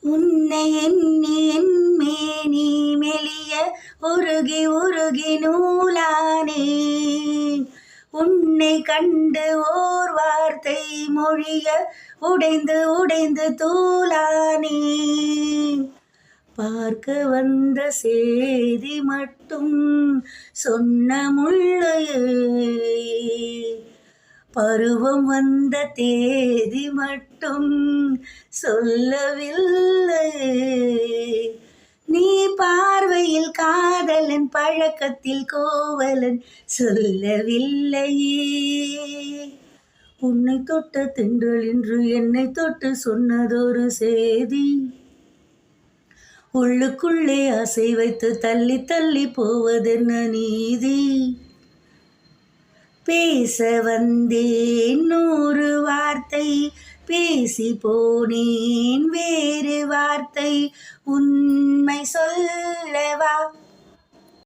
உன்னை எண்ணி என் மேனி மெலிய உருகி உருகி நூலானே. உன்னை கண்டு ஓர் வார்த்தை மொழிய உடைந்து உடைந்து தூளானே. பார்க்க வந்த செய்தி மட்டும் சொன்ன முள்ளையே, பருவம் வந்த தேதி மட்டும் சொல்லவில்லை. நீ பார்வையில் காதலன், பழக்கத்தில் கோவலன் சொல்லவில்லையே. உன்னை தொட்ட தென்றல் என்று என்னை தொட்டு சொன்னதொரு செய்தி, உள்ளுக்குள்ளே ஆசை வைத்து தள்ளி தள்ளி போவதென்ன நீதி. பேச வந்தேன் 100 வார்த்தை, பேசி போனேன் வேறு வார்த்தை. உண்மை சொல்லவா?